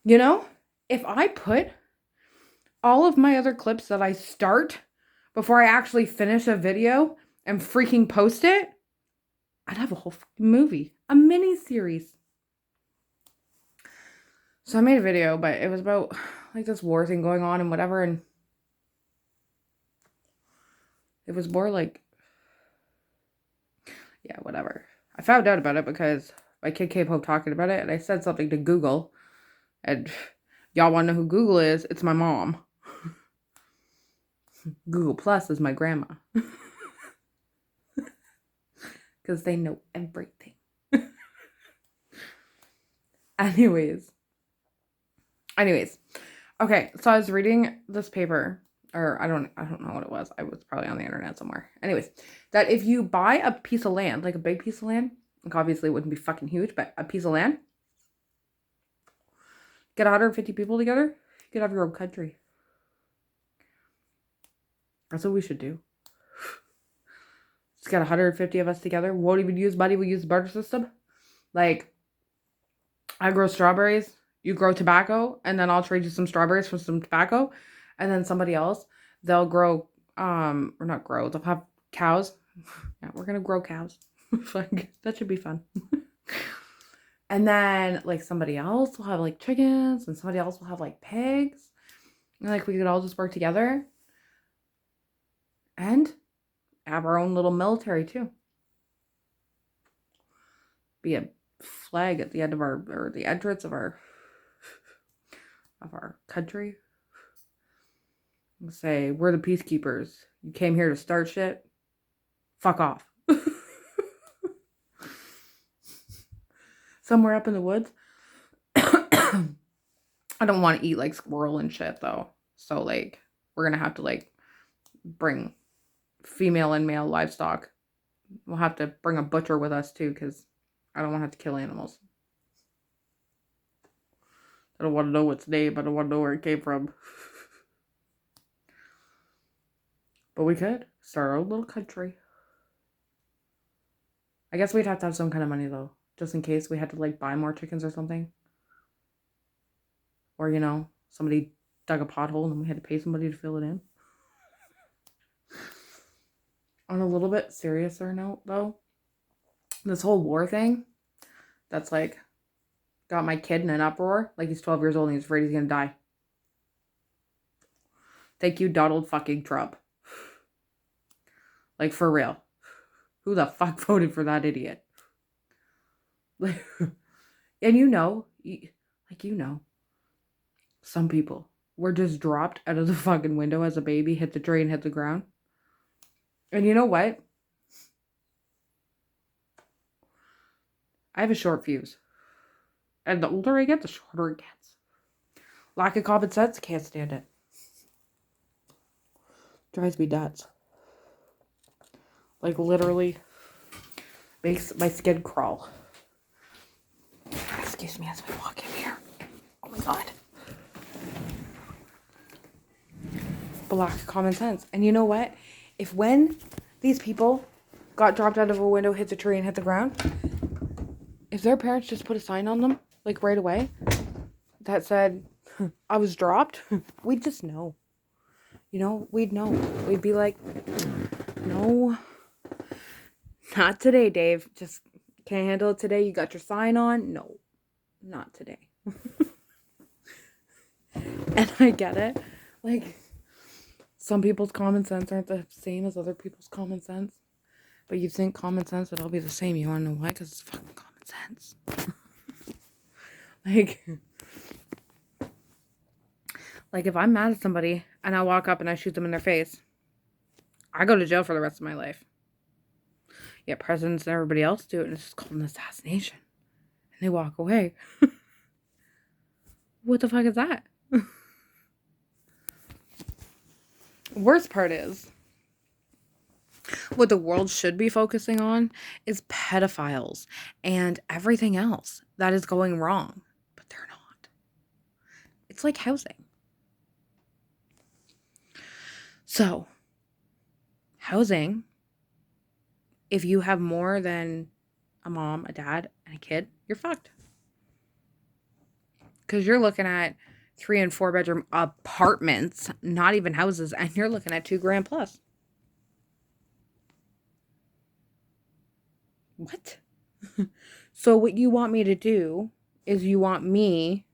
You know, if I put all of my other clips that I start before I actually finish a video and freaking post it, I'd have a whole movie, a mini series. So I made a video, but it was about like this war thing going on and whatever, and it was more like, yeah, whatever. I found out about it because my kid came home talking about it, and I said something to Google, and y'all want to know who Google is? It's my mom. Google Plus is my grandma. Because they know everything. Anyways. Okay, so I was reading this paper, or I don't know what it was. I was probably on the internet somewhere. Anyways, that if you buy a piece of land, like a big piece of land, like obviously it wouldn't be fucking huge, but a piece of land, get 150 people together, you could have your own country. That's what we should do. Just get 150 of us together. Won't even use money. We use the barter system. Like, I grow strawberries, you grow tobacco, and then I'll trade you some strawberries for some tobacco, and then somebody else, they'll grow, or not grow, they'll have cows. Yeah, we're gonna grow cows. That should be fun. And then like somebody else will have like chickens, and somebody else will have like pigs. And like we could all just work together and have our own little military too. Be a flag at the end of our, or the entrance of our country. Say, we're the peacekeepers. You came here to start shit. Fuck off. Somewhere up in the woods. I don't want to eat like squirrel and shit though. So like we're gonna have to like bring female and male livestock. We'll have to bring a butcher with us too, because I don't want to have to kill animals. I don't want to know its name. I don't want to know where it came from. But we could start our own little country. I guess we'd have to have some kind of money though, just in case we had to like buy more chickens or something. Or, you know, somebody dug a pothole and we had to pay somebody to fill it in. On a little bit seriouser note though, this whole war thing, that's like got my kid in an uproar. Like he's 12 years old and he's afraid he's gonna die. Thank you, Donald fucking Trump. Like for real. Who the fuck voted for that idiot? Like, and you know, some people were just dropped out of the fucking window as a baby, hit the drain, hit the ground. And you know what? I have a short fuse. And the older I get, the shorter it gets. Lack of common sense, can't stand it. Drives me nuts. Like literally makes my skin crawl. Excuse me as we walk in here. Oh my god. But lack of common sense. And you know what? If when these people got dropped out of a window, hit the tree, and hit the ground, if their parents just put a sign on them, like right away, that said, I was dropped, we'd just know. You know, we'd know. We'd be like, no, not today, Dave. Just can't handle it today. You got your sign on? No, not today. And I get it. Like, some people's common sense aren't the same as other people's common sense. But you'd think common sense would all be the same. You want to know why? Because it's fucking common sense. Like if I'm mad at somebody and I walk up and I shoot them in their face, I go to jail for the rest of my life. Yet presidents and everybody else do it, and it's just called an assassination. And they walk away. What the fuck is that? Worst part is, what the world should be focusing on is pedophiles and everything else that is going wrong. But they're not. It's like housing. So, housing, if you have more than a mom, a dad, and a kid, you're fucked. Because you're looking at 3 and 4 bedroom apartments, not even houses, and you're looking at $2,000 plus. What? So what you want me to do is you want me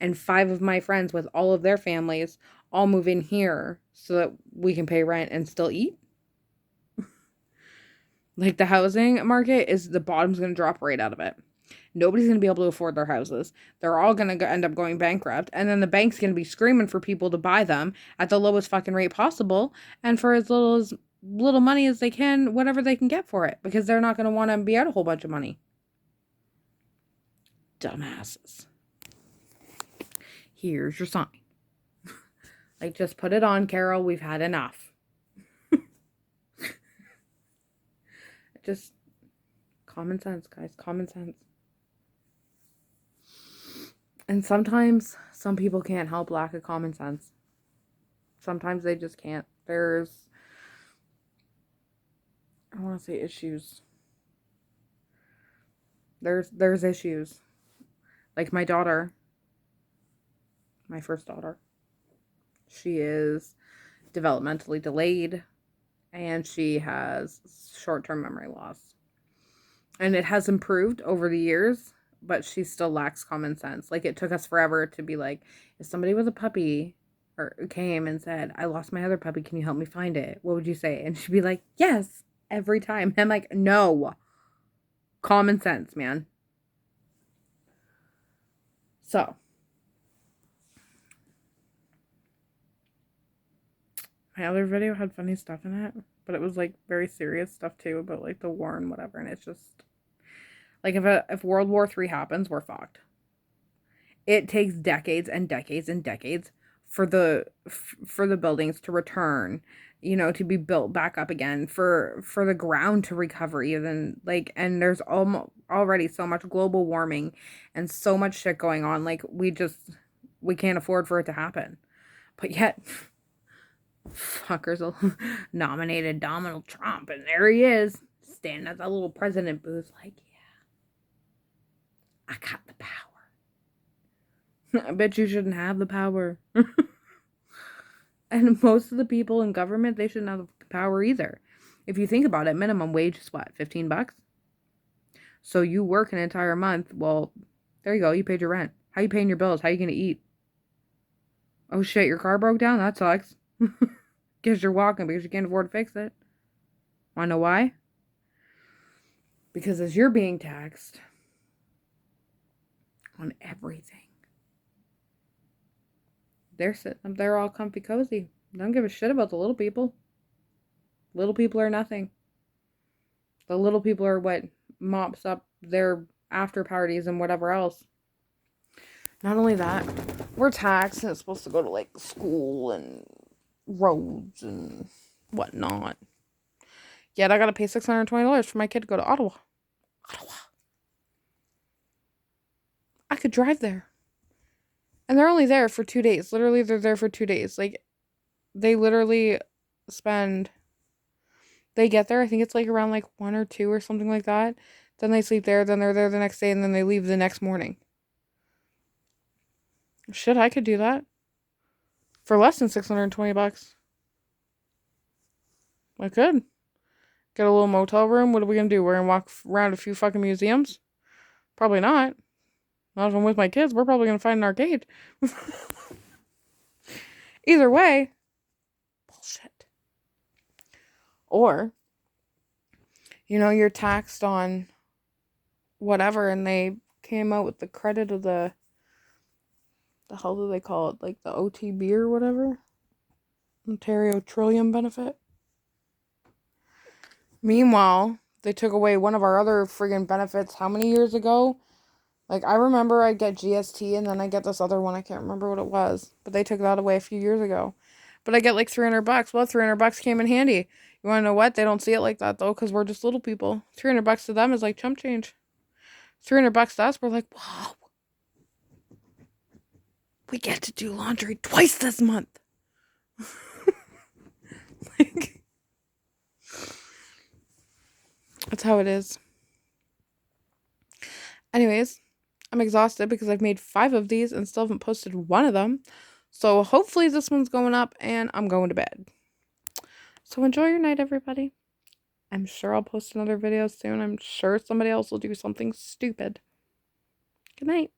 and 5 of my friends with all of their families all move in here so that we can pay rent and still eat? Like, the housing market is, the bottom's going to drop right out of it. Nobody's going to be able to afford their houses. They're all going to end up going bankrupt. And then the bank's going to be screaming for people to buy them at the lowest fucking rate possible. And for as little money as they can, whatever they can get for it. Because they're not going to want to be out a whole bunch of money. Dumbasses. Here's your sign. Like, just put it on, Carol. We've had enough. Just common sense, guys. Common sense. And sometimes some people can't help lack of common sense. Sometimes they just can't. I want to say issues. There's issues. Like my daughter, my first daughter, she is developmentally delayed and she has short-term memory loss. And it has improved over the years, but she still lacks common sense. Like, it took us forever to be like, if somebody with a puppy or came and said, I lost my other puppy, can you help me find it? What would you say? And she'd be like, yes, every time. And I'm like, no. Common sense, man. So, my other video had funny stuff in it, but it was like very serious stuff too about like the war and whatever. And it's just like, if World War III happens, we're fucked. It takes decades and decades and decades for the buildings to return, you know, to be built back up again, for the ground to recover even, like, and there's already so much global warming and so much shit going on. Like, we can't afford for it to happen. But yet, fuckers nominated Donald Trump, and there he is, standing at that little president booth like, yeah, I got the power. I bet you shouldn't have the power. And most of the people in government, they shouldn't have the power either. If you think about it, minimum wage is what, $15? So you work an entire month. Well, there you go. You paid your rent. How you paying your bills? How you going to eat? Oh shit, your car broke down? That sucks. Guess you're walking because you can't afford to fix it. Wanna know why? Because as you're being taxed on everything, they're sitting up there all comfy cozy. Don't give a shit about the little people. Little people are nothing. The little people are what mops up their after parties and whatever else. Not only that, we're taxed and it's supposed to go to like school and roads and whatnot. Yet I gotta pay $620 for my kid to go to Ottawa. I could drive there. And they're only there for 2 days. Literally, they're there for 2 days. Like, they literally they get there, I think it's like around like 1 or 2 or something like that. Then they sleep there, then they're there the next day, and then they leave the next morning. Shit, I could do that. For less than $620. I could. Get a little motel room. What are we gonna do? We're gonna walk around a few fucking museums? Probably not. Not if I'm with my kids. We're probably gonna find an arcade. Either way, bullshit. Or, you know, you're taxed on whatever, and they came out with the credit of the hell do they call it? Like the OTB or whatever? Ontario Trillium Benefit. Meanwhile, they took away one of our other friggin' benefits how many years ago? Like, I remember I'd get GST and then I get this other one. I can't remember what it was. But they took that away a few years ago. But I get like $300. Well, $300 came in handy. You want to know what? They don't see it like that, though, because we're just little people. $300 to them is like chump change. $300 to us, we're like, wow. We get to do laundry twice this month. Like, that's how it is. Anyways, I'm exhausted because I've made 5 of these and still haven't posted one of them. So hopefully this one's going up and I'm going to bed. So enjoy your night, everybody. I'm sure I'll post another video soon. I'm sure somebody else will do something stupid. Good night.